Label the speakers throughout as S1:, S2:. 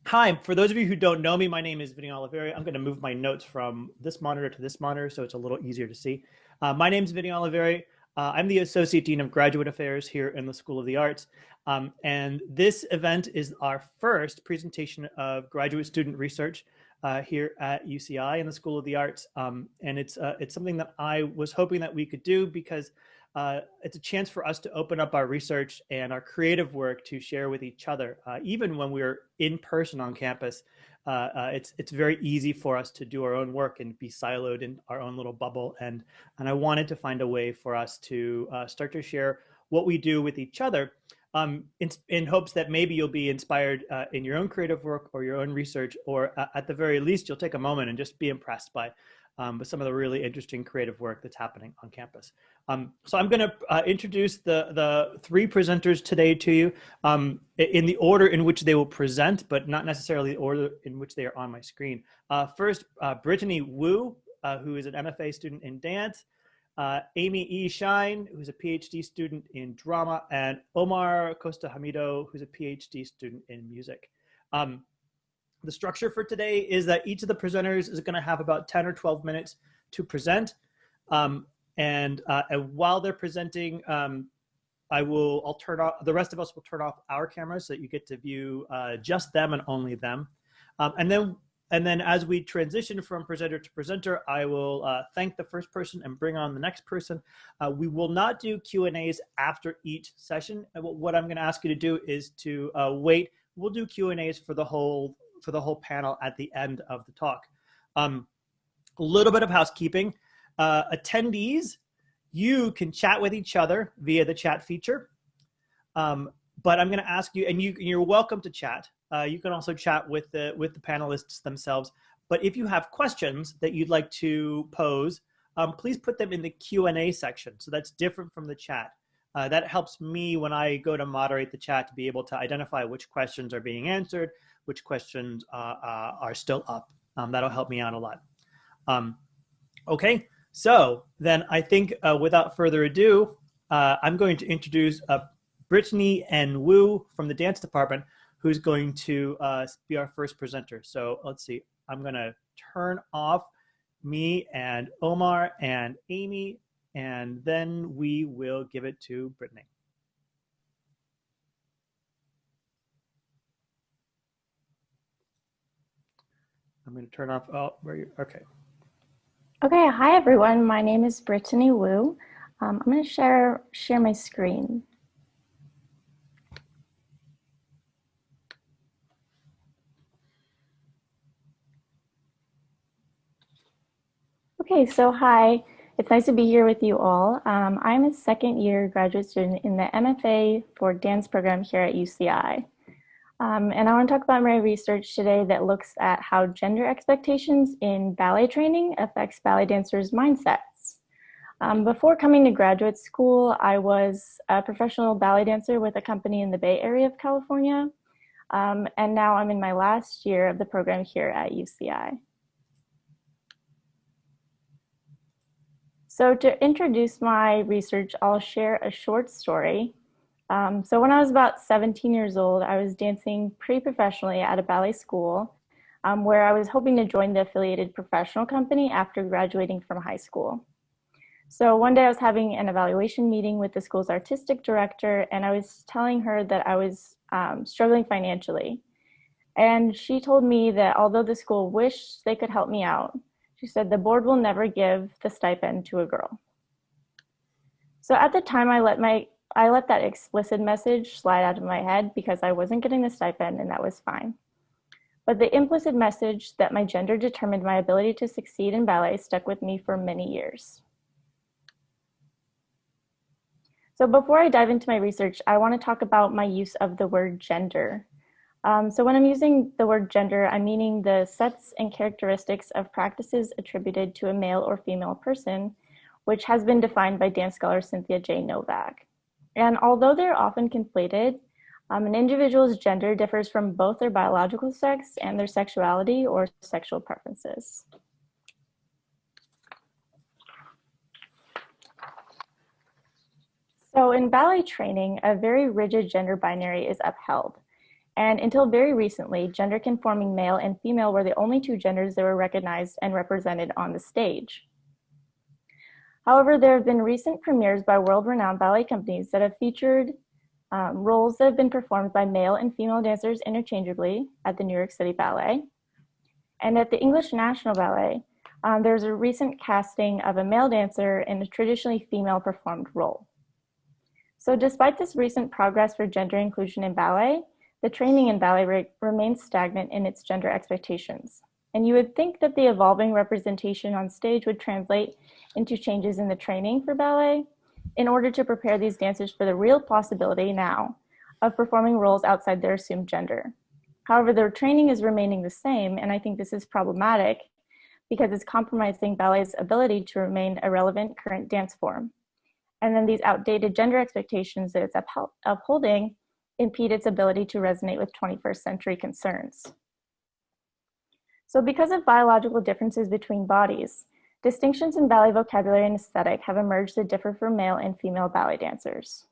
S1: Hi, for those of you who don't know me, my name is Vinny Oliveri. I'm going to move my notes from this monitor to this monitor so it's a little easier to see. My name is Vinny Oliveri. I'm the Associate Dean of Graduate Affairs here in the School of the Arts. And this event is our first presentation of graduate student research here at UCI in the School of the Arts. And it's something that I was hoping that we could do because it's a chance for us to open up our research and our creative work to share with each other. Even when we're in person on campus, it's very easy for us to do our own work and be siloed in our own little bubble. And I wanted to find a way for us to start to share what we do with each other, in hopes that maybe you'll be inspired in your own creative work or your own research, or at the very least, you'll take a moment and just be impressed by some of the really interesting creative work that's happening on campus. So I'm going to introduce the three presenters today to you in the order in which they will present, but not necessarily the order in which they are on my screen. First, Brittany Wu, who is an MFA student in dance, Amy E. Shine, who's a PhD student in drama, and Omar Costa Hamido, who's a PhD student in music. The structure for today is that each of the presenters is going to have about 10 or 12 minutes to present. And while they're presenting, I'll turn off, the rest of us will turn off our cameras so that you get to view just them and only them. And then as we transition from presenter to presenter, I will thank the first person and bring on the next person. We will not do Q&As after each session. What I'm going to ask you to do is to wait. We'll do Q&As for the whole panel at the end of the talk. A little bit of housekeeping. Attendees, you can chat with each other via the chat feature. But I'm going to ask you, and you're welcome to chat. You can also chat with the panelists themselves. But if you have questions that you'd like to pose, please put them in the Q&A section. So that's different from the chat. That helps me when I go to moderate the chat to be able to identify which questions are being answered, which questions are still up. That'll help me out a lot. Okay, so then I think without further ado, I'm going to introduce Brittany and Wu from the dance department, who's going to be our first presenter. So let's see, I'm going to turn off me and Omar and Amy, and then we will give it to Brittany. I'm going to turn off, oh, where are you? Okay.
S2: Okay, hi everyone. My name is Brittany Wu. I'm going to share my screen. Okay, so hi. It's nice to be here with you all. I'm a second-year graduate student in the MFA for dance program here at UCI. And I want to talk about my research today that looks at how gender expectations in ballet training affects ballet dancers' mindsets. Before coming to graduate school, I was a professional ballet dancer with a company in the Bay Area of California. And now I'm in my last year of the program here at UCI. So to introduce my research, I'll share a short story. So when I was about 17 years old, I was dancing pretty professionally at a ballet school where I was hoping to join the affiliated professional company after graduating from high school. So one day I was having an evaluation meeting with the school's artistic director, and I was telling her that I was struggling financially. And she told me that although the school wished they could help me out, she said the board will never give the stipend to a girl. So at the time, I let that explicit message slide out of my head because I wasn't getting the stipend, and that was fine. But the implicit message that my gender determined my ability to succeed in ballet stuck with me for many years. So before I dive into my research, I want to talk about my use of the word gender. So when I'm using the word gender, I'm meaning the sets and characteristics of practices attributed to a male or female person, which has been defined by dance scholar Cynthia J. Novak. And although they're often conflated, an individual's gender differs from both their biological sex and their sexuality or sexual preferences. So in ballet training, a very rigid gender binary is upheld. And until very recently, gender-conforming male and female were the only two genders that were recognized and represented on the stage. However, there have been recent premieres by world-renowned ballet companies that have featured roles that have been performed by male and female dancers interchangeably at the New York City Ballet. And at the English National Ballet, there's a recent casting of a male dancer in a traditionally female performed role. So despite this recent progress for gender inclusion in ballet, the training in ballet remains stagnant in its gender expectations. And you would think that the evolving representation on stage would translate into changes in the training for ballet in order to prepare these dancers for the real possibility now of performing roles outside their assumed gender. However, their training is remaining the same, and I think this is problematic because it's compromising ballet's ability to remain a relevant current dance form. And then these outdated gender expectations that it's upholding impede its ability to resonate with 21st century concerns. So because of biological differences between bodies, distinctions in ballet vocabulary and aesthetic have emerged that differ for male and female ballet dancers.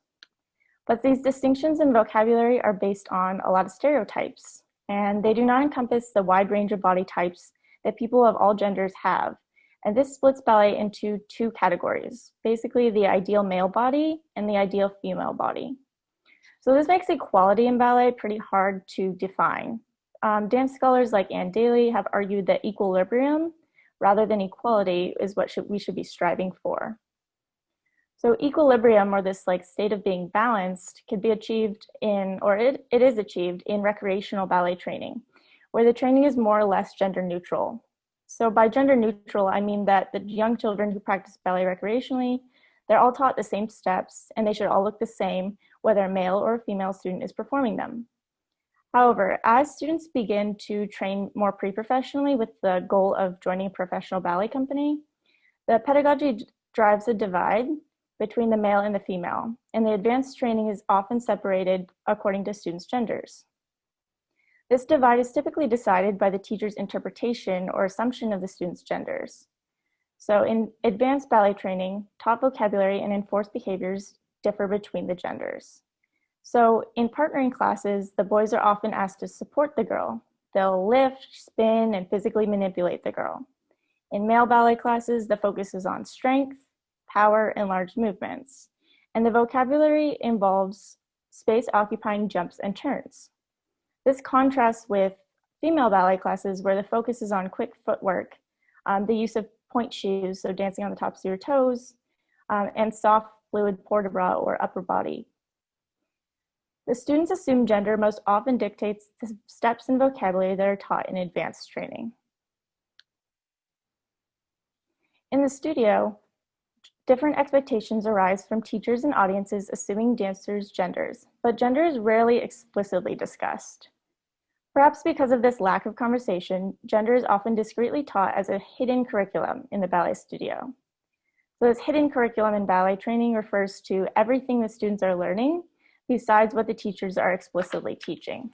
S2: But these distinctions in vocabulary are based on a lot of stereotypes, and they do not encompass the wide range of body types that people of all genders have. And this splits ballet into two categories, basically the ideal male body and the ideal female body. So this makes equality in ballet pretty hard to define. Dance scholars like Ann Daly have argued that equilibrium rather than equality is what we should be striving for. So equilibrium, or this state of being balanced, could be achieved it is achieved in recreational ballet training, where the training is more or less gender neutral. So by gender neutral, I mean that the young children who practice ballet recreationally, they're all taught the same steps and they should all look the same, whether a male or a female student is performing them. However, as students begin to train more pre-professionally with the goal of joining a professional ballet company, the pedagogy drives a divide between the male and the female, and the advanced training is often separated according to students' genders. This divide is typically decided by the teacher's interpretation or assumption of the students' genders. So in advanced ballet training, taught vocabulary and enforced behaviors differ between the genders. So in partnering classes, the boys are often asked to support the girl. They'll lift, spin, and physically manipulate the girl. In male ballet classes, the focus is on strength, power, and large movements. And the vocabulary involves space-occupying jumps and turns. This contrasts with female ballet classes where the focus is on quick footwork, the use of point shoes, so dancing on the tops of your toes, and soft, fluid port de bras or upper body. The students' assumed gender most often dictates the steps in vocabulary that are taught in advanced training. In the studio, different expectations arise from teachers and audiences assuming dancers' genders, but gender is rarely explicitly discussed. Perhaps because of this lack of conversation, gender is often discreetly taught as a hidden curriculum in the ballet studio. So this hidden curriculum in ballet training refers to everything the students are learning besides what the teachers are explicitly teaching.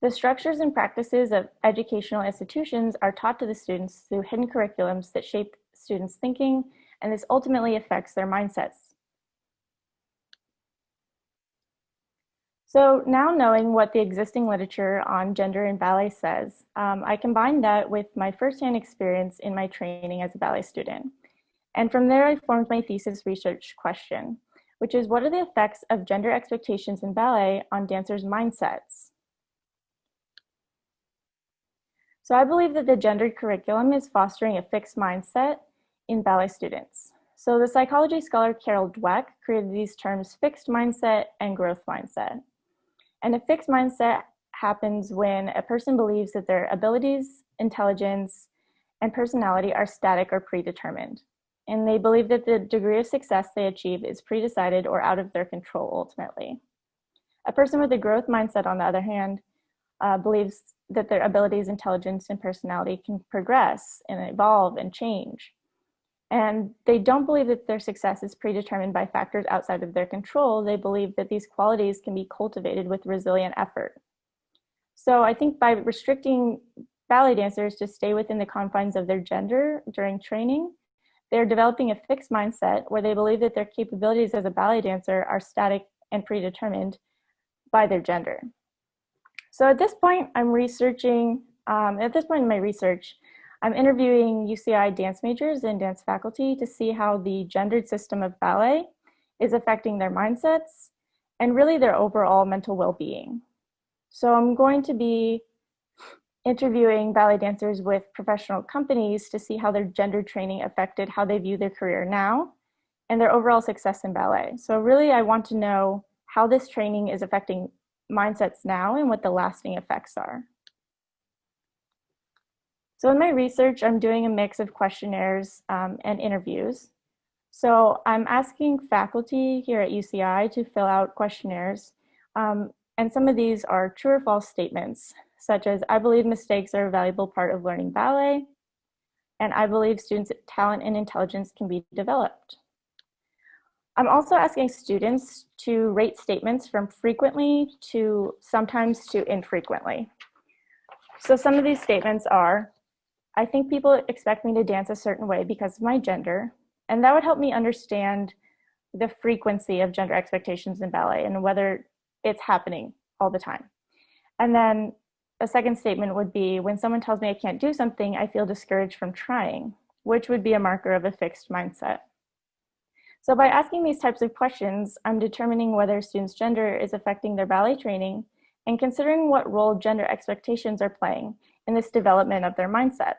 S2: The structures and practices of educational institutions are taught to the students through hidden curriculums that shape students' thinking, and this ultimately affects their mindsets. So now knowing what the existing literature on gender in ballet says, I combined that with my firsthand experience in my training as a ballet student. And from there, I formed my thesis research question, which is what are the effects of gender expectations in ballet on dancers' mindsets? So I believe that the gendered curriculum is fostering a fixed mindset in ballet students. So the psychology scholar Carol Dweck created these terms fixed mindset and growth mindset. And a fixed mindset happens when a person believes that their abilities, intelligence, and personality are static or predetermined. And they believe that the degree of success they achieve is pre-decided or out of their control ultimately. A person with a growth mindset, on the other hand, believes that their abilities, intelligence, and personality can progress and evolve and change. And they don't believe that their success is predetermined by factors outside of their control. They believe that these qualities can be cultivated with resilient effort. So I think by restricting ballet dancers to stay within the confines of their gender during training, they're developing a fixed mindset where they believe that their capabilities as a ballet dancer are static and predetermined, by their gender. So at this point, I'm researching, at this point in my research, I'm interviewing UCI dance majors and dance faculty to see how the gendered system of ballet is affecting their mindsets and really their overall mental well-being. So I'm going to be interviewing ballet dancers with professional companies to see how their gender training affected how they view their career now and their overall success in ballet. So really, I want to know how this training is affecting mindsets now and what the lasting effects are. So in my research, I'm doing a mix of questionnaires and interviews. So I'm asking faculty here at UCI to fill out questionnaires. And some of these are true or false statements, such as, I believe mistakes are a valuable part of learning ballet, and I believe students' talent and intelligence can be developed. I'm also asking students to rate statements from frequently to sometimes to infrequently. So some of these statements are, I think people expect me to dance a certain way because of my gender, and that would help me understand the frequency of gender expectations in ballet and whether it's happening all the time. And then a second statement would be, when someone tells me I can't do something, I feel discouraged from trying, which would be a marker of a fixed mindset. So by asking these types of questions, I'm determining whether students' gender is affecting their ballet training and considering what role gender expectations are playing in this development of their mindset.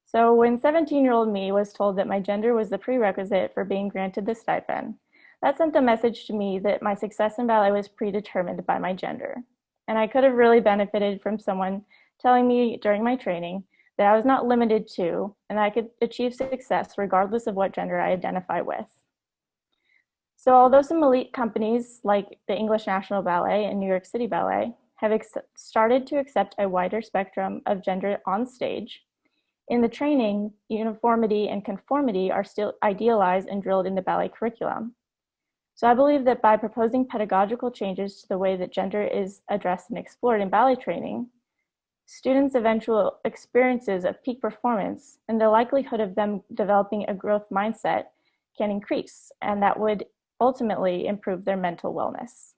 S2: So when 17-year-old me was told that my gender was the prerequisite for being granted the stipend, that sent the message to me that my success in ballet was predetermined by my gender. And I could have really benefited from someone telling me during my training that I was not limited to, and I could achieve success regardless of what gender I identify with. So although some elite companies like the English National Ballet and New York City Ballet have started to accept a wider spectrum of gender on stage, in the training, uniformity and conformity are still idealized and drilled in the ballet curriculum. So I believe that by proposing pedagogical changes to the way that gender is addressed and explored in ballet training, students' eventual experiences of peak performance and the likelihood of them developing a growth mindset can increase, and that would ultimately improve their mental wellness.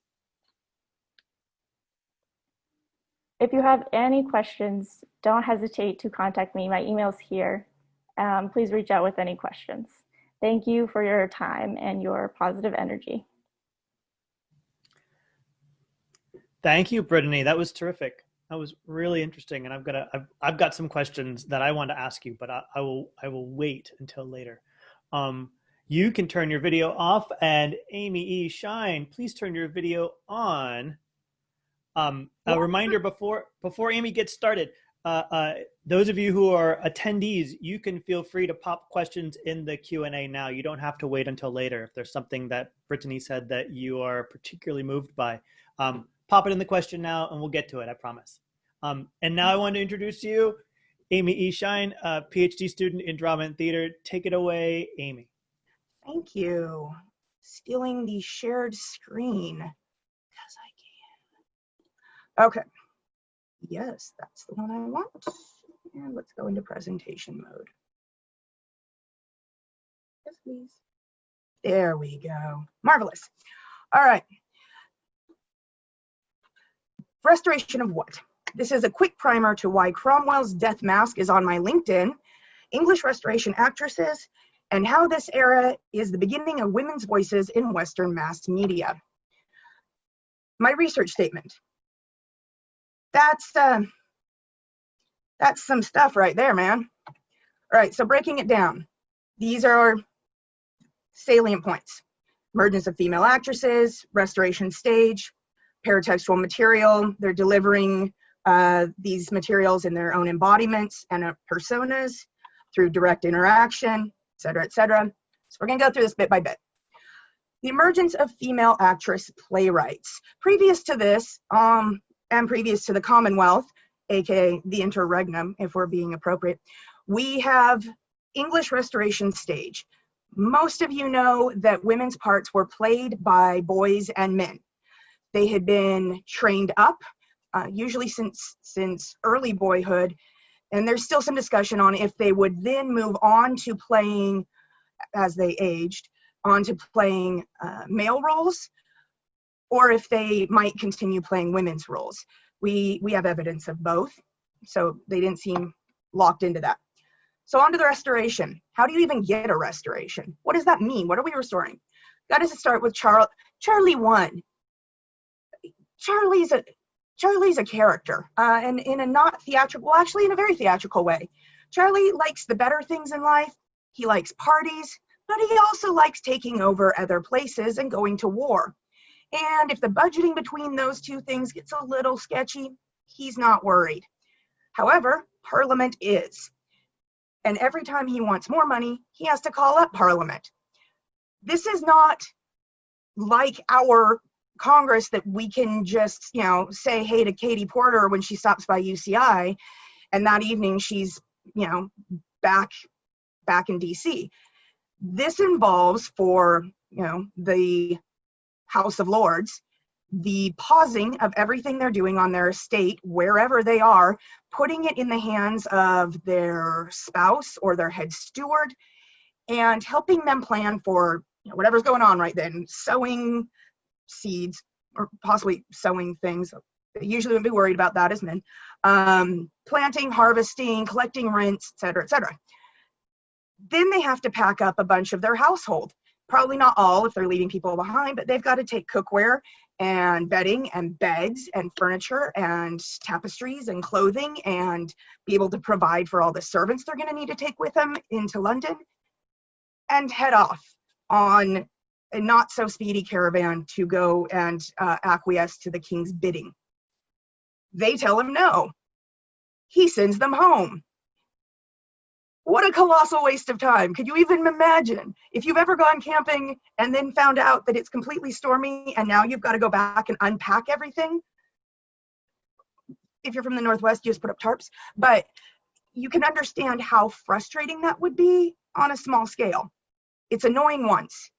S2: If you have any questions, don't hesitate to contact me. My email's here. Please reach out with any questions. Thank you for your time and your positive energy.
S1: Thank you, Brittany. That was terrific. That was really interesting, and I've got some questions that I want to ask you, but I will wait until later. You can turn your video off, and Amy E. Shine, please turn your video on. A reminder before Amy gets started, those of you who are attendees, you can feel free to pop questions in the Q&A now. You don't have to wait until later. If there's something that Brittany said that you are particularly moved by, pop it in the question now and we'll get to it, I promise. And now I want to introduce to you Amy E. Shine, a PhD student in drama and theater. Take it away, Amy.
S3: Thank you. Stealing the shared screen because I can. Okay. Yes, that's the one I want. And let's go into presentation mode. Yes, please. There we go. Marvelous. All right. Restoration of what? This is a quick primer to why Cromwell's death mask is on my LinkedIn, English Restoration actresses, and how this era is the beginning of women's voices in Western mass media. My research statement. That's some stuff right there, man. All right, so breaking it down. These are salient points. Emergence of female actresses, restoration stage, paratextual material. They're delivering these materials in their own embodiments and personas through direct interaction, et cetera, et cetera. So we're gonna go through this bit by bit. The emergence of female actress playwrights. Previous to this, and previous to the Commonwealth, aka the interregnum, if we're being appropriate, we have English Restoration stage. Most of you know that women's parts were played by boys and men. They had been trained up, usually since early boyhood, and there's still some discussion on if they would then move on to playing, as they aged, onto playing male roles, or if they might continue playing women's roles. We have evidence of both, so they didn't seem locked into that. So on to the restoration. How do you even get a restoration? What does that mean? What are we restoring? Got to start with Charlie 1. Charlie's a character, and in a not theatrical, well, actually in a very theatrical way. Charlie likes the better things in life. He likes parties, but he also likes taking over other places and going to war. And if the budgeting between those two things gets a little sketchy, he's not worried. However, Parliament is. And every time he wants more money, he has to call up Parliament. This is not like our Congress that we can just, say hey to Katie Porter when she stops by UCI, and that evening she's, back in DC. This involves for, the House of Lords, the pausing of everything they're doing on their estate, wherever they are, putting it in the hands of their spouse or their head steward, and helping them plan for whatever's going on right then, sowing seeds, or possibly sowing things. They usually wouldn't be worried about that as men. Planting, harvesting, collecting rents, et cetera. Then they have to pack up a bunch of their household. Probably not all if they're leaving people behind, but they've got to take cookware and bedding and beds and furniture and tapestries and clothing, and be able to provide for all the servants they're going to need to take with them into London, and head off on a not so speedy caravan to go and acquiesce to the king's bidding. They tell him no. He sends them home. What a colossal waste of time. Could you even imagine if you've ever gone camping and then found out that it's completely stormy and now you've got to go back and unpack everything? If you're from the Northwest, you just put up tarps. But you can understand how frustrating that would be on a small scale. It's annoying once.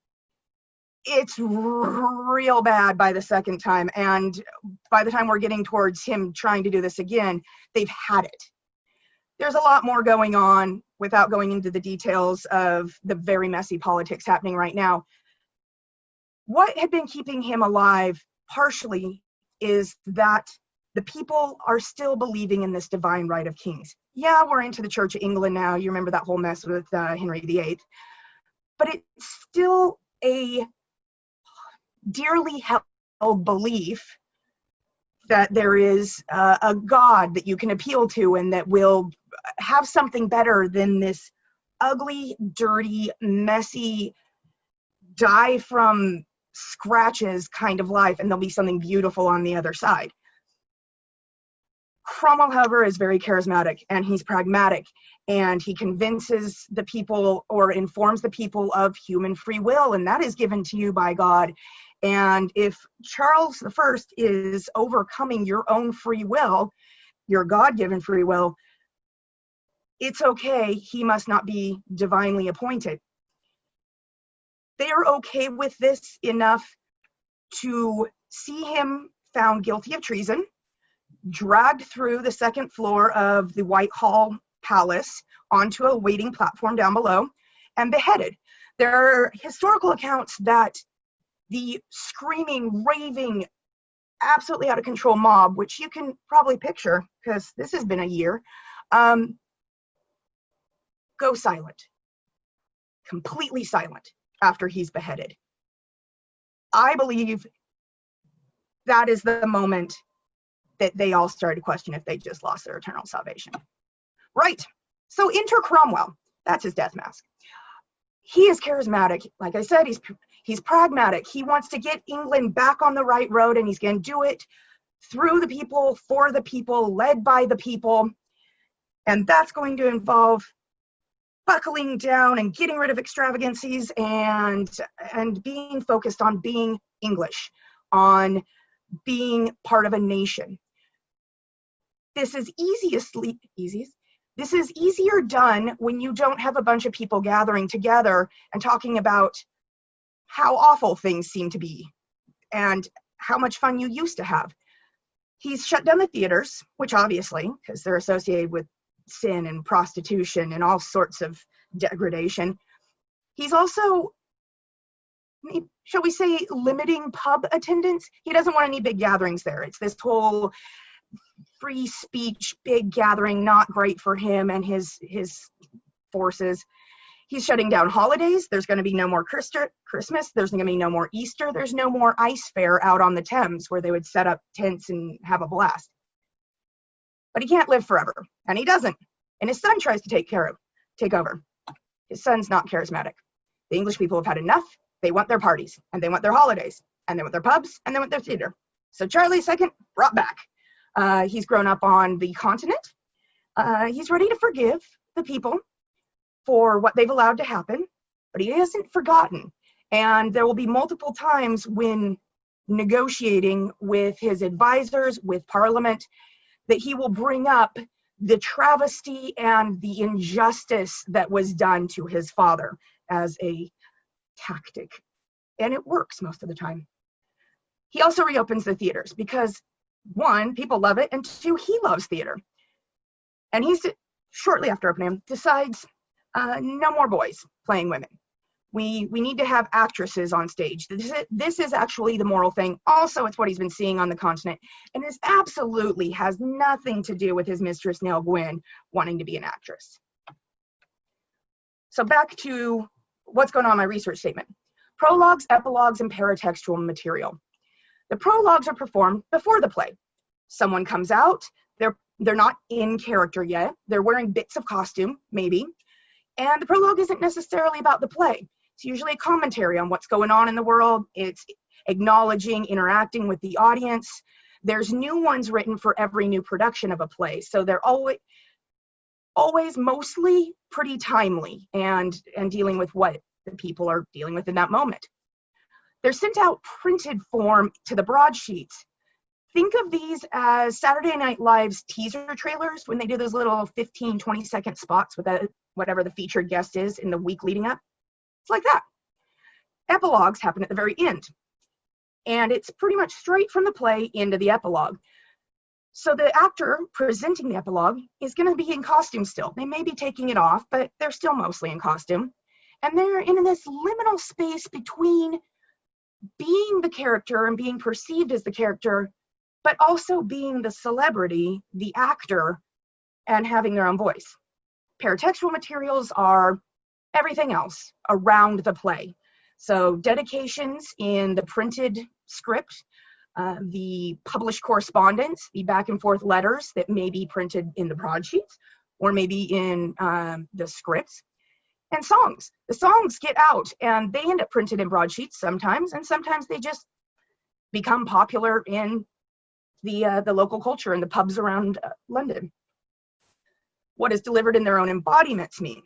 S3: It's real bad by the second time. And by the time we're getting towards him trying to do this again, they've had it. There's a lot more going on without going into the details of the very messy politics happening right now. What had been keeping him alive partially is that the people are still believing in this divine right of kings. Yeah, we're into the Church of England now. You remember that whole mess with Henry VIII. But it's still a dearly held belief that there is a God that you can appeal to and that will have something better than this ugly, dirty, messy, die from scratches kind of life, and there'll be something beautiful on the other side. Cromwell, however, is very charismatic, and he's pragmatic, and he convinces the people or informs the people of human free will, and that is given to you by God. And if Charles I is overcoming your own free will, your God-given free will, it's okay. He must not be divinely appointed. They are okay with this enough to see him found guilty of treason, dragged through the second floor of the Whitehall Palace onto a waiting platform down below, and beheaded. There are historical accounts that the screaming, raving, absolutely out of control mob, which you can probably picture because this has been a year, go silent, completely silent after he's beheaded. I believe that is the moment that they all started to question if they just lost their eternal salvation. Right, so enter Cromwell. That's his death mask. He is charismatic. Like I said, he's pragmatic. He wants to get England back on the right road, and he's going to do it through the people, for the people, led by the people. And that's going to involve buckling down and getting rid of extravagancies and being focused on being English, on being part of a nation. This is easier done when you don't have a bunch of people gathering together and talking about how awful things seem to be and how much fun you used to have. He's shut down the theaters, which obviously, because they're associated with sin and prostitution and all sorts of degradation. He's also shall we say, limiting pub attendance. He doesn't want any big gatherings there. It's this whole free speech, big gathering, not great for him and his forces. He's shutting down holidays. There's going to be no more Christmas. There's going to be no more Easter. There's no more ice fair out on the Thames where they would set up tents and have a blast. But he can't live forever, and he doesn't. And his son tries to take over. His son's not charismatic. The English people have had enough. They want their parties, and they want their holidays, and they want their pubs, and they want their theater. So Charlie II brought back. He's grown up on the continent. He's ready to forgive the people for what they've allowed to happen, but he hasn't forgotten. And there will be multiple times when negotiating with his advisors, with Parliament, that he will bring up the travesty and the injustice that was done to his father as a tactic. And it works most of the time. He also reopens the theaters because, one, people love it, and two, he loves theater. And he's, shortly after opening them, decides no more boys playing women. We need to have actresses on stage. This is actually the moral thing. Also, it's what he's been seeing on the continent. And this absolutely has nothing to do with his mistress, Nell Gwyn, wanting to be an actress. So back to what's going on in my research statement. Prologues, epilogues, and paratextual material. The prologues are performed before the play. Someone comes out. They're not in character yet. They're wearing bits of costume, maybe. And the prologue isn't necessarily about the play. It's usually a commentary on what's going on in the world. It's acknowledging, interacting with the audience. There's new ones written for every new production of a play. So they're always mostly pretty timely and dealing with what the people are dealing with in that moment. They're sent out printed form to the broadsheets. Think of these as Saturday Night Live's teaser trailers when they do those little 15, 20-second spots with whatever the featured guest is in the week leading up. It's like that. Epilogues happen at the very end. And it's pretty much straight from the play into the epilogue. So the actor presenting the epilogue is going to be in costume still. They may be taking it off, but they're still mostly in costume. And they're in this liminal space between being the character and being perceived as the character, but also being the celebrity, the actor, and having their own voice. Paratextual materials are everything else around the play. So dedications in the printed script, the published correspondence, the back and forth letters that may be printed in the broadsheets or maybe in the scripts, and songs. The songs get out and they end up printed in broadsheets sometimes, and sometimes they just become popular in the local culture and the pubs around London. What is delivered in their own embodiments mean?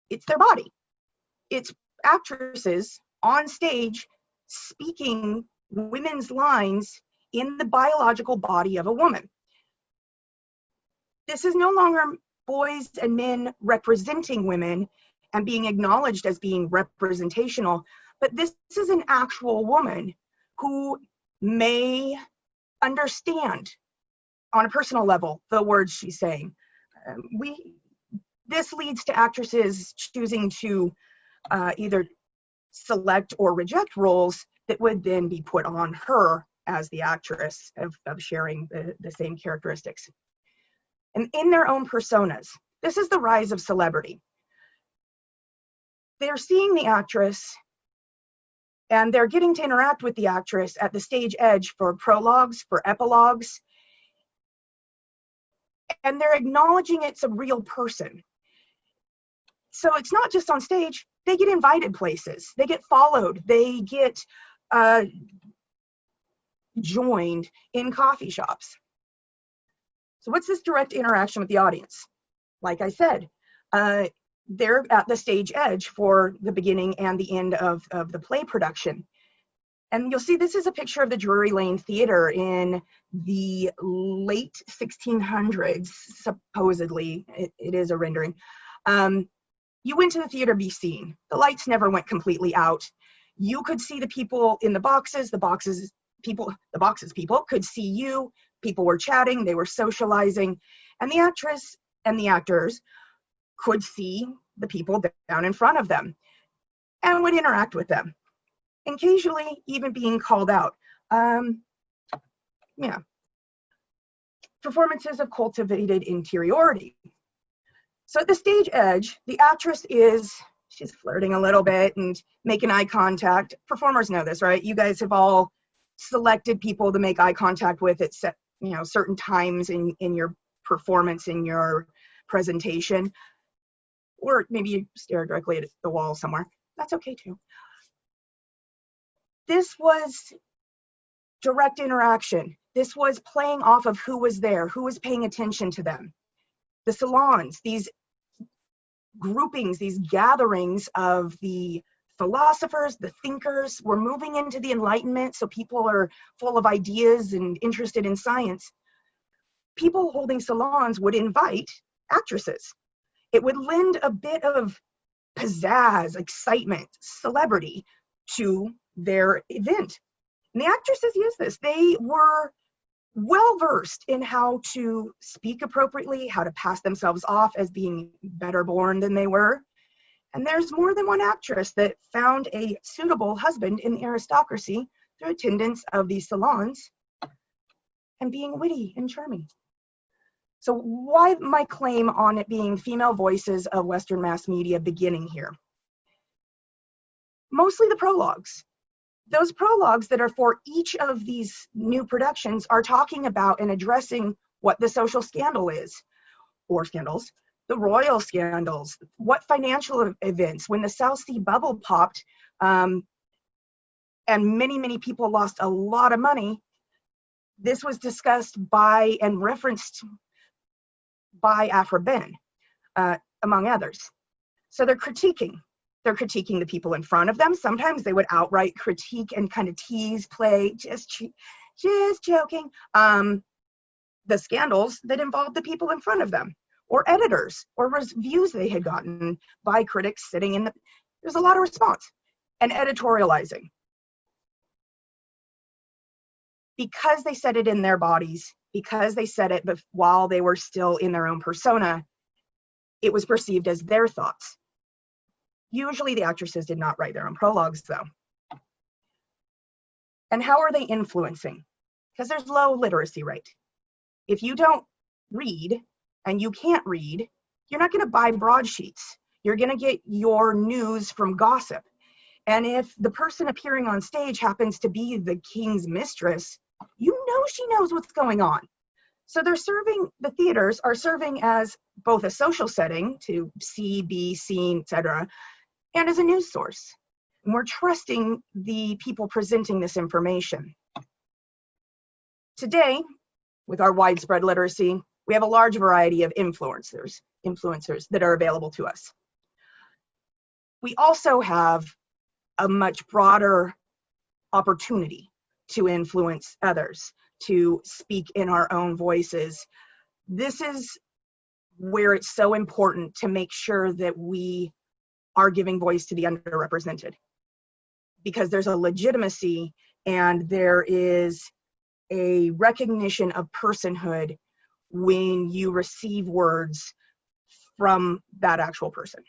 S3: It's their body. It's actresses on stage speaking women's lines in the biological body of a woman. This is no longer boys and men representing women and being acknowledged as being representational, but this is an actual woman who may understand on a personal level the words she's saying. This leads to actresses choosing to either select or reject roles that would then be put on her as the actress of sharing the same characteristics. And in their own personas, this is the rise of celebrity. They're seeing the actress and they're getting to interact with the actress at the stage edge for prologues, for epilogues, and they're acknowledging it's a real person. So it's not just on stage, they get invited places, they get followed, they get joined in coffee shops. So what's this direct interaction with the audience? Like I said, they're at the stage edge for the beginning and the end of the play production. And you'll see this is a picture of the Drury Lane Theater in the late 1600s, supposedly. It is a rendering. You went to the theater to be seen. The lights never went completely out. You could see the people in the boxes. The boxes people could see you. People were chatting. They were socializing. And the actress and the actors could see the people down in front of them. and would interact with them, occasionally even being called out. Yeah. Performances of cultivated interiority. So at the stage edge, the actress she's flirting a little bit and making eye contact. Performers know this, right? You guys have all selected people to make eye contact with at certain times in your performance, in your presentation, or maybe you stare directly at the wall somewhere. That's okay too. This was direct interaction. This was playing off of who was there, who was paying attention to them. The salons, these groupings, these gatherings of the philosophers, the thinkers, were moving into the Enlightenment, so people are full of ideas and interested in science. People holding salons would invite actresses. It would lend a bit of pizzazz, excitement, celebrity to their event. And the actresses used this. They were well-versed in how to speak appropriately, how to pass themselves off as being better born than they were. And there's more than one actress that found a suitable husband in the aristocracy through attendance of these salons and being witty and charming. So why my claim on it being female voices of Western mass media beginning here? Mostly the prologues. Those prologues that are for each of these new productions are talking about and addressing what the social scandal is, or scandals, the royal scandals, what financial events, when the South Sea bubble popped, and many, many people lost a lot of money. This was discussed by and referenced by Afra Ben, among others. So they're critiquing the people in front of them. Sometimes they would outright critique and kind of tease, play, just joking, the scandals that involved the people in front of them, or editors, or reviews they had gotten by critics sitting in there's a lot of response, and editorializing. Because they said it in their bodies, because they said it while they were still in their own persona, it was perceived as their thoughts. Usually the actresses did not write their own prologues though. And how are they influencing? Because there's low literacy rate. If you don't read and you can't read, you're not going to buy broadsheets. You're going to get your news from gossip. And if the person appearing on stage happens to be the king's mistress, you know she knows what's going on. So the theaters are serving as both a social setting to see, be seen, etc., and as a news source. And we're trusting the people presenting this information. Today, with our widespread literacy, we have a large variety of influencers that are available to us. We also have a much broader opportunity to influence others, to speak in our own voices. This is where it's so important to make sure that we are giving voice to the underrepresented, because there's a legitimacy and there is a recognition of personhood when you receive words from that actual person.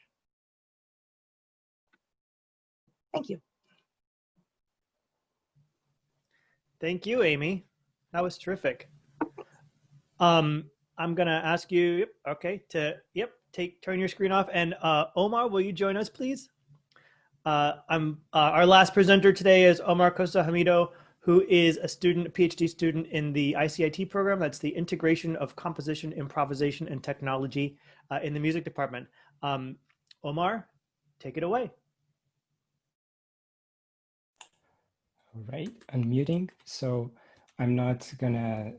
S3: Thank you.
S1: Thank you, Amy. That was terrific. I'm gonna ask you, okay, to turn your screen off, and Omar, will you join us, please? Our last presenter today is Omar Costa Hamido, who is a PhD student in the ICIT program. That's the Integration of Composition, Improvisation, and Technology in the music department. Omar, take it away.
S4: All right, unmuting. So I'm not gonna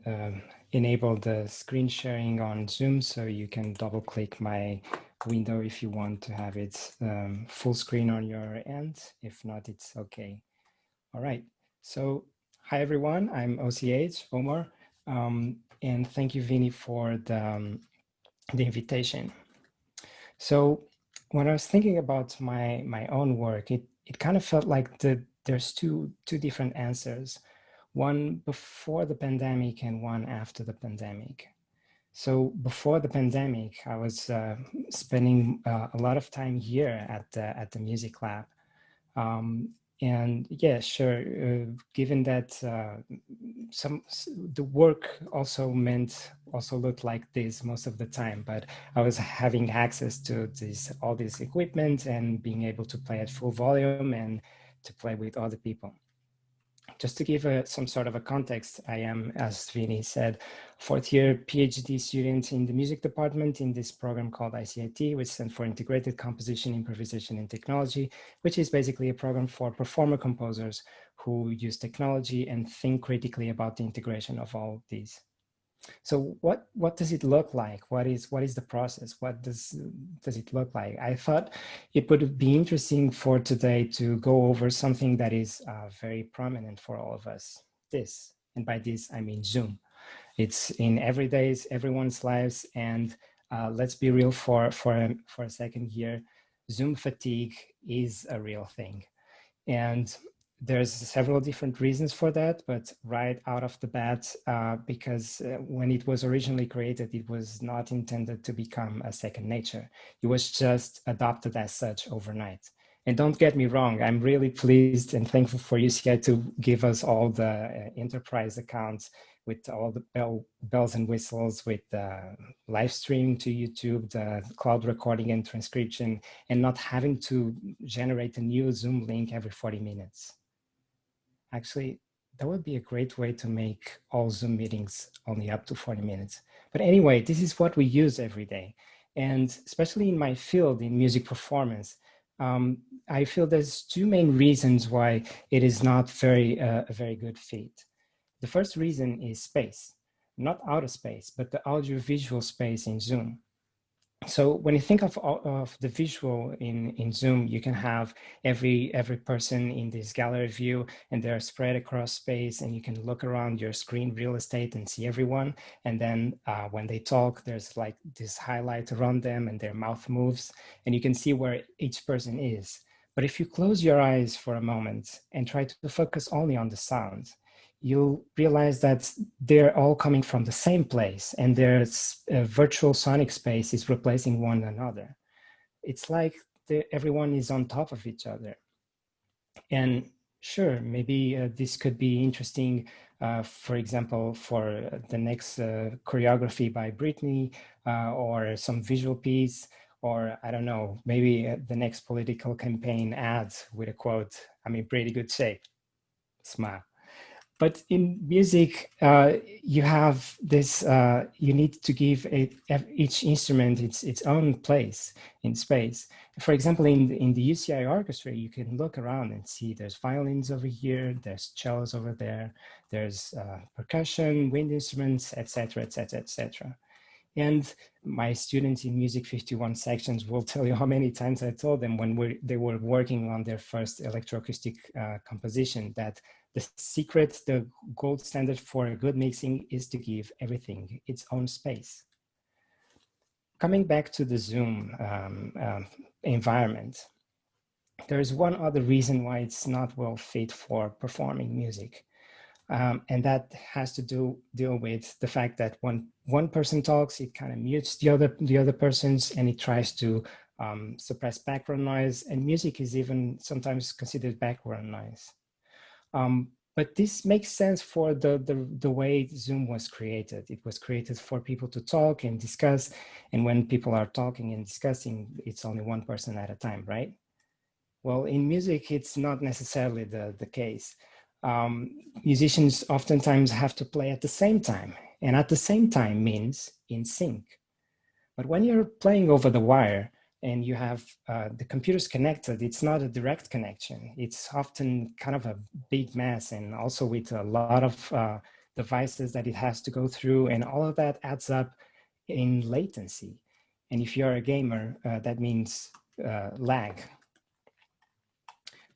S4: enable the screen sharing on Zoom, so you can double click my window if you want to have it full screen on your end. If not, it's okay. All right, so hi everyone, I'm OCH, Omar, and thank you, Vinny, for the invitation. So when I was thinking about my own work, it kind of felt like there's two different answers, one before the pandemic and one after the pandemic. So before the pandemic, I was spending a lot of time here at the music lab, And yeah, sure, given that the work also looked like this most of the time, but I was having access to all this equipment and being able to play at full volume and to play with other people. Just to give some sort of a context, I am, as Vinny said, fourth year PhD student in the music department in this program called ICIT, which stands for Integrated Composition, Improvisation, and Technology, which is basically a program for performer composers who use technology and think critically about the integration of all these. So what does it look like? What is the process? What does it look like? I thought it would be interesting for today to go over something that is very prominent for all of us. This, and by this I mean Zoom. It's in everyone's lives, and let's be real for a second here. Zoom fatigue is a real thing, and there's several different reasons for that, but right out of the bat, because when it was originally created, it was not intended to become a second nature. It was just adopted as such overnight. And don't get me wrong, I'm really pleased and thankful for UCI to give us all the enterprise accounts with all the bells and whistles, with the live streaming to YouTube, the cloud recording and transcription, and not having to generate a new Zoom link every 40 minutes. Actually, that would be a great way to make all Zoom meetings only up to 40 minutes. But anyway, this is what we use every day. And especially in my field, in music performance, I feel there's two main reasons why it is not a very good fit. The first reason is space, not outer space, but the audiovisual space in Zoom. So when you think of the visual in Zoom, you can have every person in this gallery view, and they're spread across space, and you can look around your screen real estate and see everyone. And then when they talk, there's like this highlight around them and their mouth moves, and you can see where each person is. But if you close your eyes for a moment and try to focus only on the sound, you'll realize that they're all coming from the same place, and their virtual sonic space is replacing one another. It's like everyone is on top of each other. And sure, maybe this could be interesting, for example, for the next choreography by Brittany, or some visual piece, or I don't know, maybe the next political campaign ad with a quote, "I'm in pretty good shape, smile." But in music, you have this, you need to give each instrument its own place in space. For example, in the UCI orchestra, you can look around and see there's violins over here, there's cellos over there, there's percussion, wind instruments, etc., etc., etc. And my students in Music 51 sections will tell you how many times I told them when they were working on their first electroacoustic composition that the secret, the gold standard for a good mixing is to give everything its own space. Coming back to the Zoom environment, there's one other reason why it's not well fit for performing music. And that has to deal with the fact that when one person talks, it kind of mutes the other persons, and it tries to suppress background noise. And music is even sometimes considered background noise. But this makes sense for the way Zoom was created. It was created for people to talk and discuss. And when people are talking and discussing, it's only one person at a time, right? Well, in music, it's not necessarily the case. Musicians oftentimes have to play at the same time, and at the same time means in sync. But when you're playing over the wire and you have the computers connected, it's not a direct connection. It's often kind of a big mess, and also with a lot of devices that it has to go through, and all of that adds up in latency. And if you're a gamer, that means lag.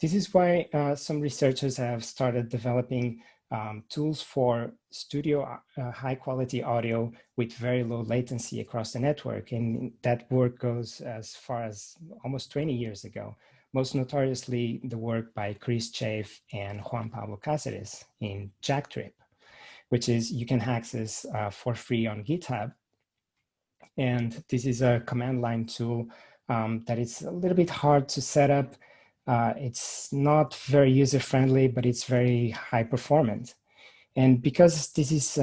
S4: This is why some researchers have started developing tools for studio high quality audio with very low latency across the network. And that work goes as far as almost 20 years ago, most notoriously the work by Chris Chafe and Juan Pablo Cáceres in Jacktrip, which is you can access for free on GitHub. And this is a command line tool that is a little bit hard to set up. It's not very user-friendly, but it's very high performant. And because this is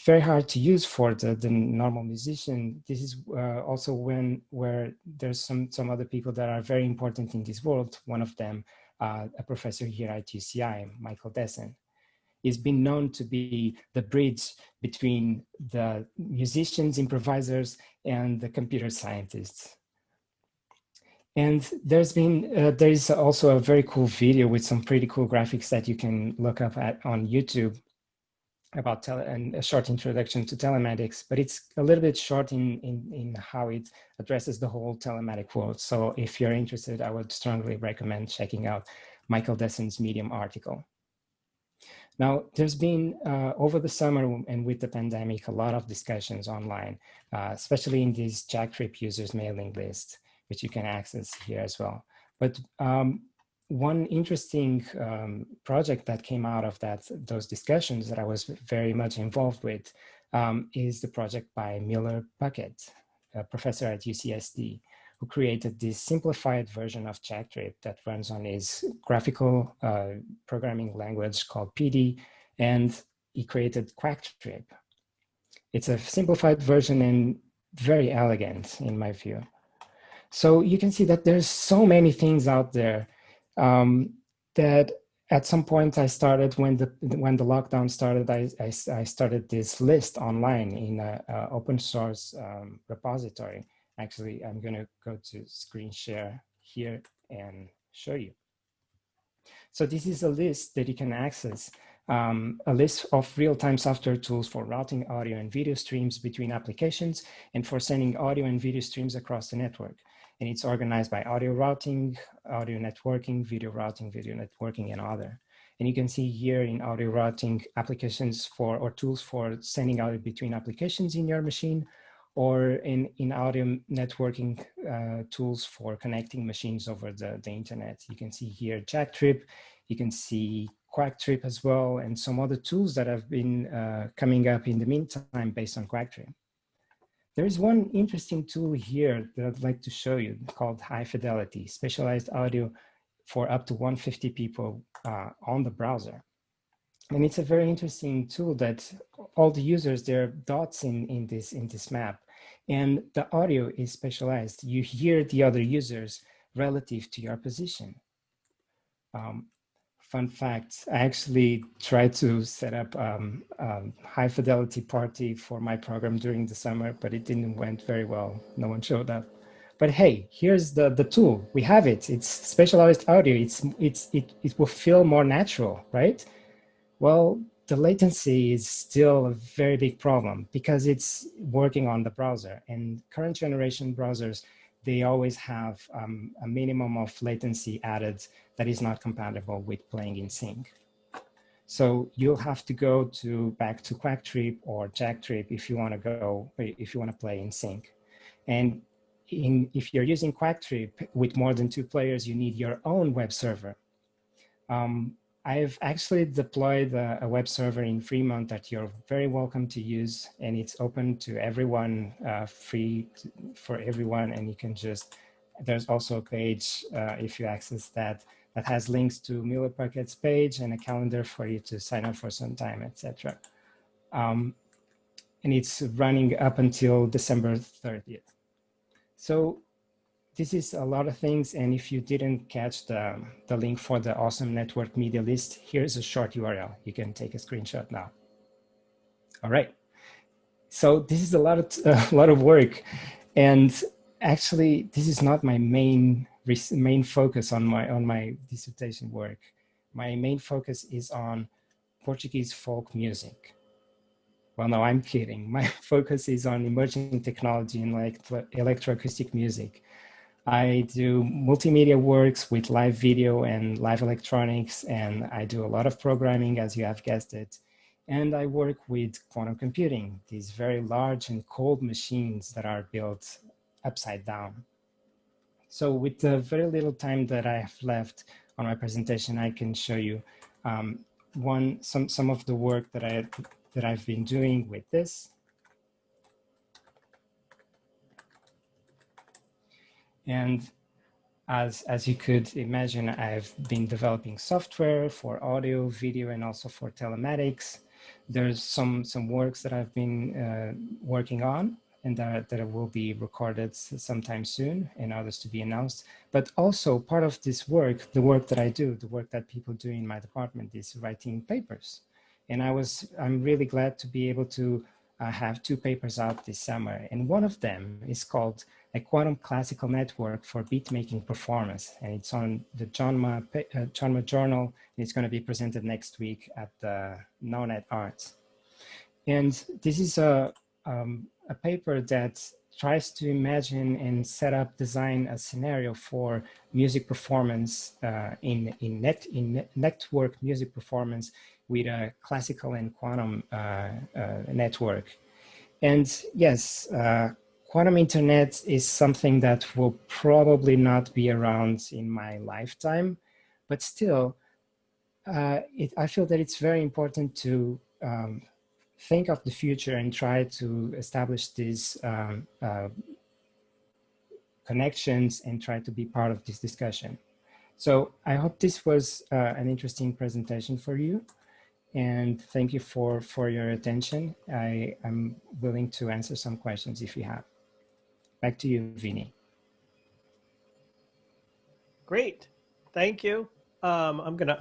S4: very hard to use for the normal musician, this is also where there's some other people that are very important in this world. One of them, a professor here at UCI, Michael Dessen, is been known to be the bridge between the musicians, improvisers, and the computer scientists. And there is also a very cool video with some pretty cool graphics that you can look up on YouTube about and a short introduction to telematics, but it's a little bit short in how it addresses the whole telematic world. So if you're interested, I would strongly recommend checking out Michael Dessen's Medium article. Now, there's been, over the summer and with the pandemic, a lot of discussions online, especially in this Jacktrip users mailing list, which you can access here as well. But one interesting project that came out of those discussions that I was very much involved with is the project by Miller Puckett, a professor at UCSD, who created this simplified version of Jacktrip that runs on his graphical programming language called PD, and he created Quacktrip. It's a simplified version and very elegant in my view. So you can see that there's so many things out there that at some point I started when the lockdown started, I started this list online in an open source repository. Actually, I'm going to go to screen share here and show you. So this is a list that you can access, a list of real-time software tools for routing audio and video streams between applications and for sending audio and video streams across the network. And it's organized by audio routing, audio networking, video routing, video networking, and other. And you can see here in audio routing applications or tools for sending audio between applications in your machine, or in audio networking tools for connecting machines over the internet. You can see here Jacktrip, you can see Quacktrip as well, and some other tools that have been coming up in the meantime based on Quacktrip. There is one interesting tool here that I'd like to show you called High Fidelity, specialized audio for up to 150 people on the browser. And it's a very interesting tool that all the users, there are dots in this map, and the audio is specialized. You hear the other users relative to your position. Fun fact, I actually tried to set up a high fidelity party for my program during the summer, but it didn't went very well. No one showed up. But hey, here's the tool. We have it. It's specialized audio. It will feel more natural, right? Well, the latency is still a very big problem because it's working on the browser, and current generation browsers, they always have a minimum of latency added that is not compatible with playing in sync. So you'll have to go back to Quacktrip or Jacktrip if you want to play in sync. And if you're using Quacktrip with more than 2 players, you need your own web server. I've actually deployed a web server in Fremont that you're very welcome to use, and it's open to everyone, free for everyone. And you can there's also a page, if you access that has links to Miller Puckett's page and a calendar for you to sign up for some time, etc. And it's running up until December 30th. So this is a lot of things, and if you didn't catch the link for the awesome network media list, here's a short URL. You can take a screenshot now. All right. So this is a lot of work, and actually, this is not my main focus on my dissertation work. My main focus is on Portuguese folk music. Well, no, I'm kidding. My focus is on emerging technology and electroacoustic music. I do multimedia works with live video and live electronics, and I do a lot of programming, as you have guessed it. And I work with quantum computing, these very large and cold machines that are built upside down. So with the very little time that I have left on my presentation, I can show you some of the work that I've been doing with this. And As you could imagine, I've been developing software for audio, video, and also for telematics. There's some works that I've been working on and that will be recorded sometime soon and others to be announced. But also part of this work, the work that I do, the work that people do in my department is writing papers. And I'm really glad to be able to have 2 papers out this summer. And one of them is called A Quantum Classical Network for Beat-Making Performance. And it's on the JONMA Journal. And it's going to be presented next week at the NONET Arts. And this is a paper that tries to imagine and set up, design a scenario for music performance in network music performance with a classical and quantum network. And yes, quantum internet is something that will probably not be around in my lifetime, but still, I feel that it's very important to think of the future and try to establish these connections and try to be part of this discussion. So I hope this was an interesting presentation for you. And thank you for your attention. I'm willing to answer some questions if you have. Back to you, Vinny.
S1: Great, thank you. I'm gonna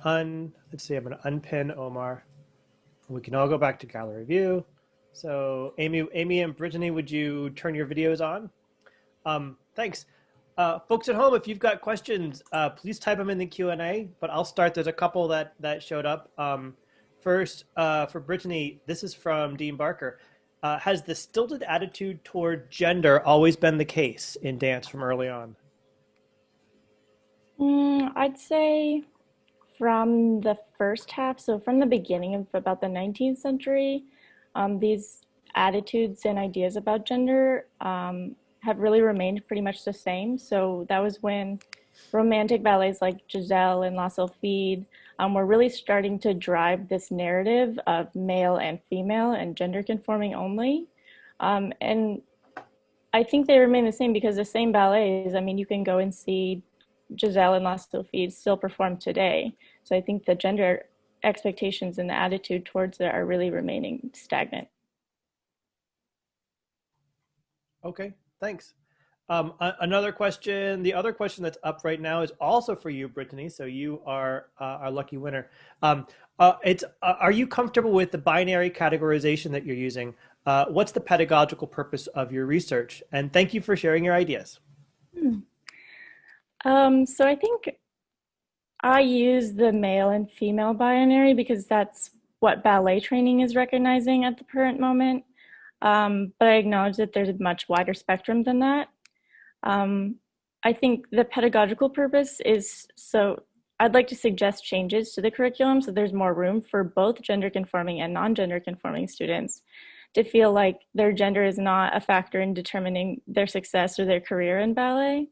S1: let's see, I'm gonna unpin Omar. We can all go back to gallery view. So Amy and Brittany, would you turn your videos on? Thanks. Folks at home, if you've got questions, please type them in the Q&A, but I'll start. There's a couple that showed up. First, for Brittany, this is from Dean Barker. Has the stilted attitude toward gender always been the case in dance from early on?
S2: I'd say from the first half, so from the beginning of about the 19th century, these attitudes and ideas about gender have really remained pretty much the same. So that was when romantic ballets like Giselle and La Sylphide were really starting to drive this narrative of male and female and gender conforming only. And I think they remain the same because the same ballets, I mean, you can go and see Giselle and La Sylphide still perform today. So I think the gender expectations and the attitude towards it are really remaining stagnant.
S1: Okay, thanks. Another question, the other question that's up right now is also for you, Brittany. So you are our lucky winner. Are you comfortable with the binary categorization that you're using? What's the pedagogical purpose of your research? And thank you for sharing your ideas.
S2: So I think I use the male and female binary because that's what ballet training is recognizing at the current moment. But I acknowledge that there's a much wider spectrum than that. I think the pedagogical purpose is, so I'd like to suggest changes to the curriculum so there's more room for both gender conforming and non-gender conforming students to feel like their gender is not a factor in determining their success or their career in ballet.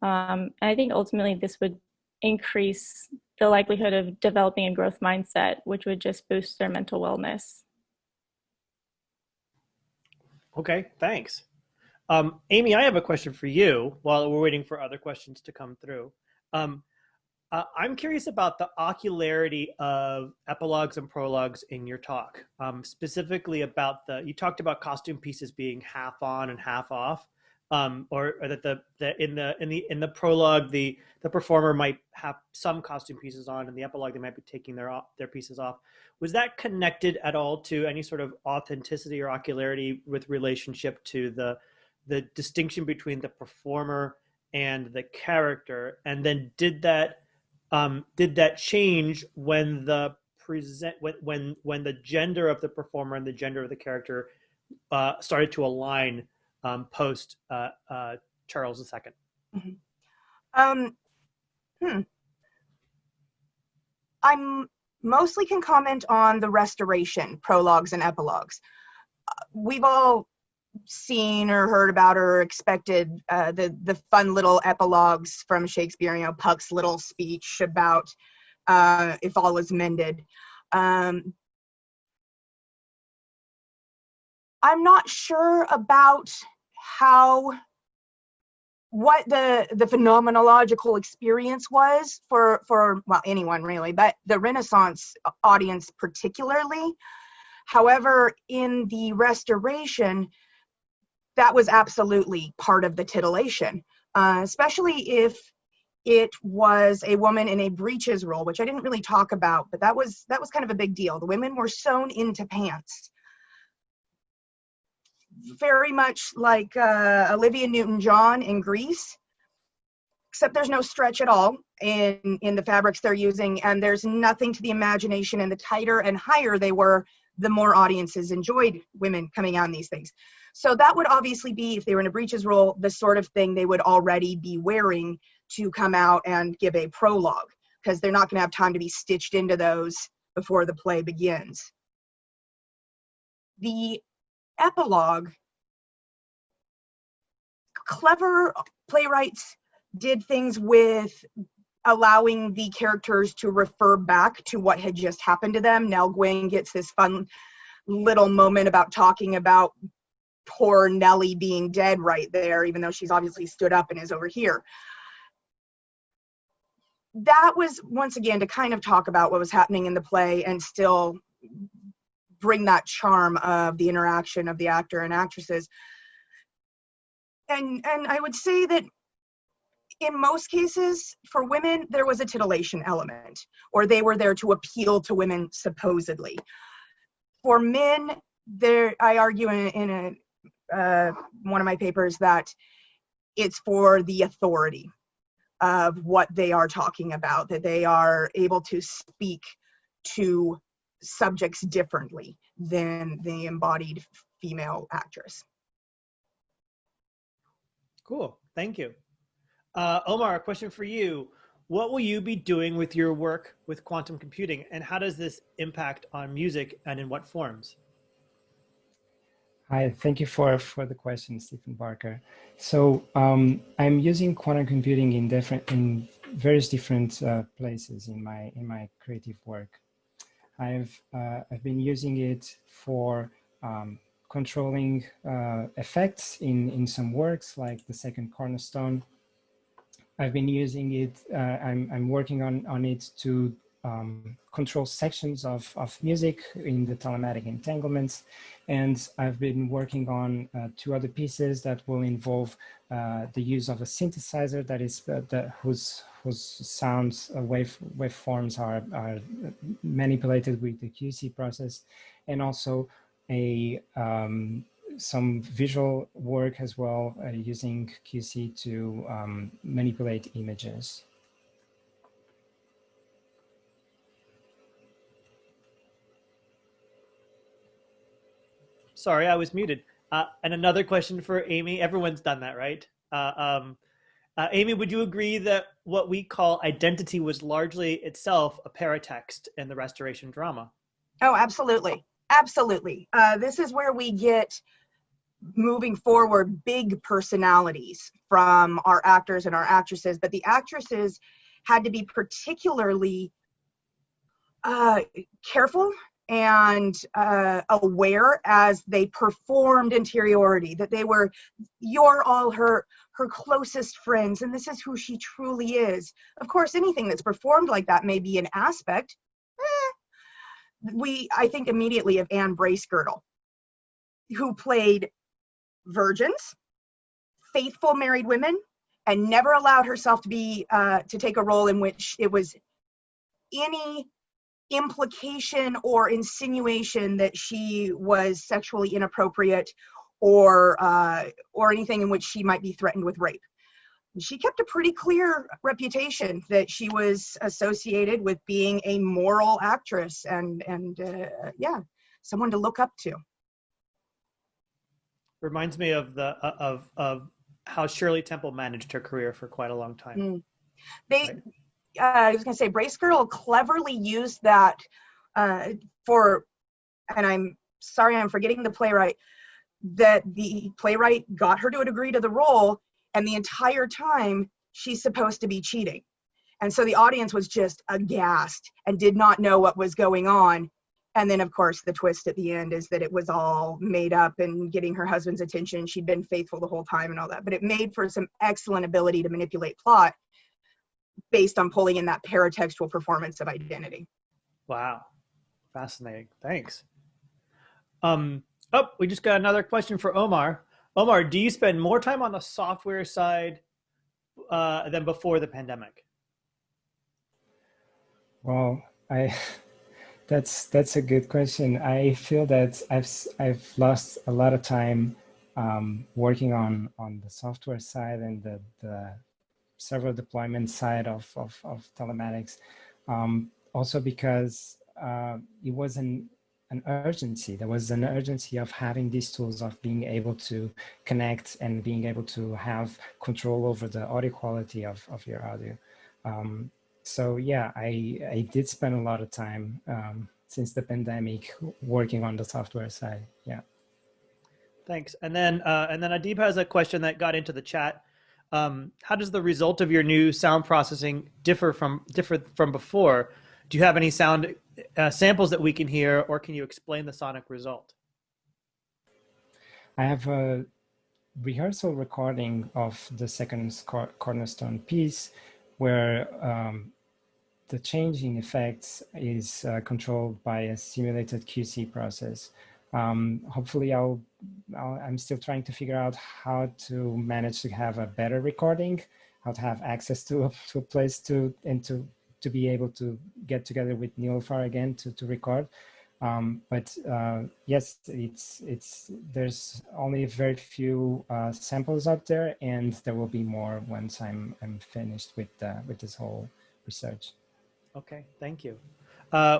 S2: And I think ultimately this would increase the likelihood of developing a growth mindset, which would just boost their mental wellness.
S1: Okay, thanks. Amy, I have a question for you while we're waiting for other questions to come through. I'm curious about the ocularity of epilogues and prologues in your talk, specifically about you talked about costume pieces being half on and half off, or that in the prologue the performer might have some costume pieces on, and the epilogue they might be taking their pieces off. Was that connected at all to any sort of authenticity or ocularity with relationship to the distinction between the performer and the character? And then did that change when the when the gender of the performer and the gender of the character started to align post Charles II?
S3: Mm-hmm. I mostly can comment on the restoration prologues and epilogues. We've all seen or heard about or expected the fun little epilogues from Shakespeare, you know, Puck's little speech about if all is mended. I'm not sure about how what the phenomenological experience was for well, anyone really, but the Renaissance audience particularly. However, in the Restoration, that was absolutely part of the titillation, especially if it was a woman in a breeches role, which I didn't really talk about, but that was kind of a big deal. The women were sewn into pants, very much like Olivia Newton-John in Grease, except there's no stretch at all in the fabrics they're using, and there's nothing to the imagination, and the tighter and higher they were, the more audiences enjoyed women coming on these things. So that would obviously be, if they were in a breeches role, the sort of thing they would already be wearing to come out and give a prologue, because they're not going to have time to be stitched into those before the play begins. The epilogue, clever playwrights did things with allowing the characters to refer back to what had just happened to them. Nell Gwyn gets this fun little moment about talking about poor Nellie being dead right there, even though she's obviously stood up and is over here. That was, once again, to kind of talk about what was happening in the play and still bring that charm of the interaction of the actor and actresses. And I would say that in most cases, for women, there was a titillation element, or they were there to appeal to women, supposedly. For men, I argue in one of my papers that it's for the authority of what they are talking about, that they are able to speak to subjects differently than the embodied female actress.
S1: Cool, thank you. Omar, a question for you. What will you be doing with your work with quantum computing, and how does this impact on music, and in what forms?
S4: Hi, thank you for the question, Stephen Barker. So I'm using quantum computing in various different places in my creative work. I've been using it for controlling effects in some works, like the second cornerstone. I've been using it, I'm working on it to control sections of music in the telematic entanglements. And I've been working on 2 other pieces that will involve the use of a synthesizer that is whose sounds waveforms are manipulated with the QC process, and also some visual work as well, using QC to manipulate images.
S1: Sorry, I was muted. And another question for Amy. Everyone's done that, right? Amy, would you agree that what we call identity was largely itself a paratext in the Restoration drama?
S3: Oh, absolutely. Absolutely. This is where we get, moving forward, big personalities from our actors and our actresses, but the actresses had to be particularly careful and aware as they performed Interiority, that they were, you're all her closest friends, and this is who she truly is. Of course, anything that's performed like that may be an aspect. I think immediately of Anne Bracegirdle, who played virgins, faithful married women, and never allowed herself to be to take a role in which it was any implication or insinuation that she was sexually inappropriate or anything in which she might be threatened with rape. She kept a pretty clear reputation that she was associated with being a moral actress and yeah, someone to look up to.
S1: Reminds me of the of how Shirley Temple managed her career for quite a long time.
S3: I was going to say, Bracegirdle cleverly used that for, and I'm sorry, I'm forgetting the playwright, that the playwright got her to agree to the role, and the entire time she's supposed to be cheating. And so the audience was just aghast and did not know what was going on. And then, of course, the twist at the end is that it was all made up and getting her husband's attention. She'd been faithful the whole time and all that. But it made for some excellent ability to manipulate plot based on pulling in that paratextual performance of identity.
S1: Wow. Fascinating. Thanks. Oh, we just got another question for Omar. Omar, do you spend more time on the software side than before the pandemic?
S4: Well, that's a good question. I feel that I've lost a lot of time working on the software side and the server deployment side of telematics. Also because it was an urgency. There was an urgency of having these tools, of being able to connect and being able to have control over the audio quality of your audio. So yeah, I did spend a lot of time since the pandemic working on the software side. Yeah.
S1: Thanks. And then Adib has a question that got into the chat. How does the result of your new sound processing differ from before? Do you have any sound samples that we can hear, or can you explain the sonic result?
S4: I have a rehearsal recording of the second cornerstone piece where the change in effects is controlled by a simulated QC process. Hopefully I'm still trying to figure out how to manage to have a better recording, how to have access to a place to be able to get together with Nilüfer again to record. But yes, there's only very few samples out there, and there will be more once I'm finished with this whole research.
S1: Okay, thank you.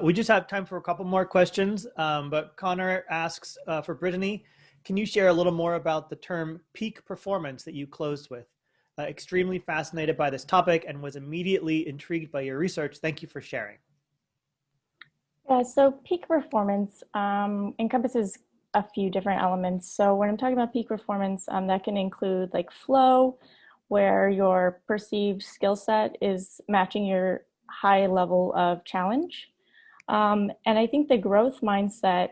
S1: We just have time for a couple more questions, but Connor asks for Brittany, can you share a little more about the term peak performance that you closed with? Extremely fascinated by this topic and was immediately intrigued by your research. Thank you for sharing.
S2: Yeah, so peak performance encompasses a few different elements. So when I'm talking about peak performance, that can include like flow, where your perceived skill set is matching your high level of challenge. And I think the growth mindset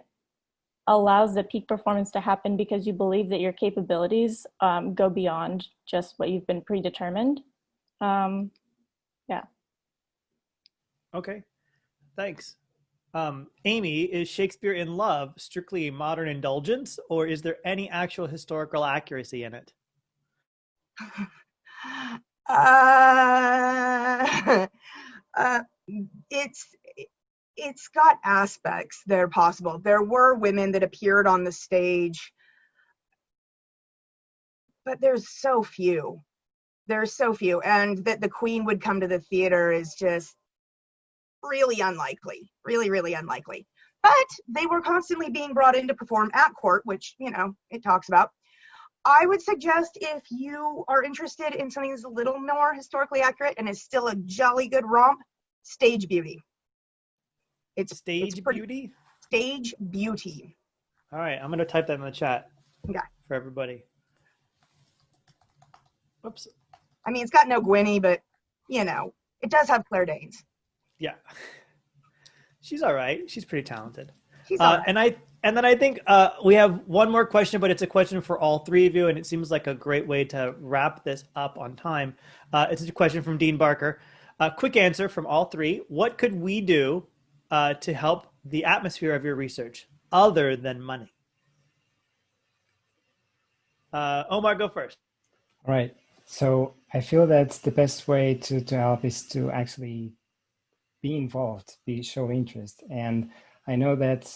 S2: allows the peak performance to happen because you believe that your capabilities go beyond just what you've been predetermined. Yeah.
S1: Okay, thanks. Amy, is Shakespeare in Love strictly a modern indulgence, or is there any actual historical accuracy in it?
S3: It's got aspects that are possible. There were women that appeared on the stage, but there's so few. There's so few, and that the queen would come to the theater is just really unlikely, really, really unlikely. But they were constantly being brought in to perform at court, which, you know, it talks about. I would suggest, if you are interested in something that's a little more historically accurate and is still a jolly good romp, Stage Beauty. It's
S1: Stage Beauty?
S3: Stage Beauty.
S1: All right, I'm going to type that in the chat for everybody. Whoops.
S3: I mean, it's got no Gwynny, but, you know, it does have Claire Danes.
S1: Yeah. She's all right. She's pretty talented.
S3: She's all right.
S1: And then I think we have one more question, but it's a question for all three of you, and it seems like a great way to wrap this up on time. It's a question from Dean Barker. Quick answer from all three. What could we do to help the atmosphere of your research other than money? Omar, go first.
S4: All right. So I feel that the best way to help is to actually be involved, show interest. And I know that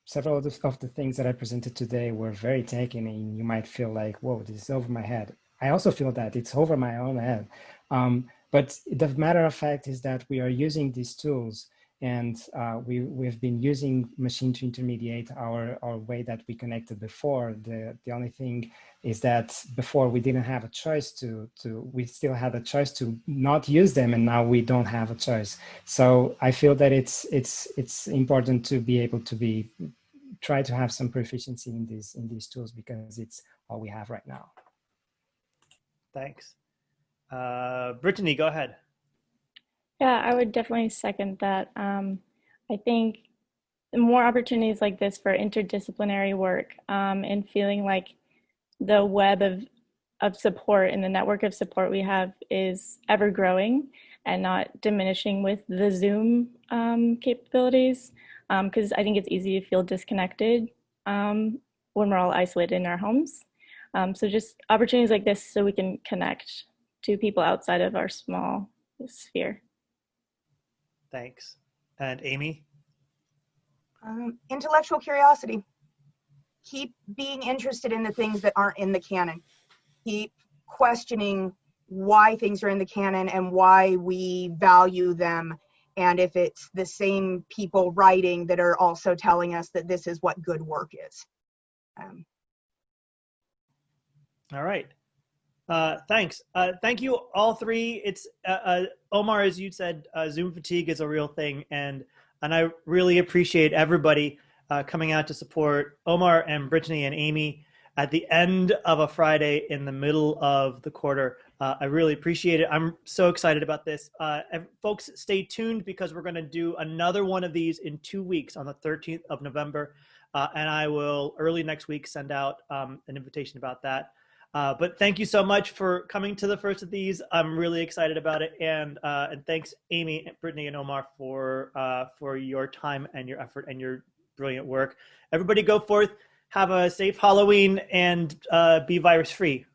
S4: several of the things that I presented today were very taken, and you might feel like, whoa, this is over my head. I also feel that it's over my own head. But the matter of fact is that we are using these tools, and we've been using machine to intermediate our way that we connected before. The only thing is that before we didn't have a choice we still had a choice to not use them, and now we don't have a choice. So I feel that it's important to be able to try to have some proficiency in these tools, because it's all we have right now.
S1: Thanks. Brittany, go ahead.
S2: Yeah, I would definitely second that. I think more opportunities like this for interdisciplinary work, and feeling like the web of support and the network of support we have is ever growing and not diminishing with the Zoom capabilities. Because I think it's easy to feel disconnected when we're all isolated in our homes. So just opportunities like this so we can connect to people outside of our small sphere.
S1: Thanks. And Amy?
S3: Intellectual curiosity. Keep being interested in the things that aren't in the canon. Keep questioning why things are in the canon and why we value them, and if it's the same people writing that are also telling us that this is what good work is.
S1: All right. Thanks. Thank you, all three. It's Omar, as you said, Zoom fatigue is a real thing, and I really appreciate everybody coming out to support Omar and Brittany and Amy at the end of a Friday in the middle of the quarter. I really appreciate it. I'm so excited about this. Folks, stay tuned because we're going to do another one of these in 2 weeks on the 13th of November, and I will early next week send out an invitation about that. But thank you so much for coming to the first of these. I'm really excited about it, and thanks, Amy, Brittany, and Omar for your time and your effort and your brilliant work. Everybody, go forth, have a safe Halloween, and be virus free.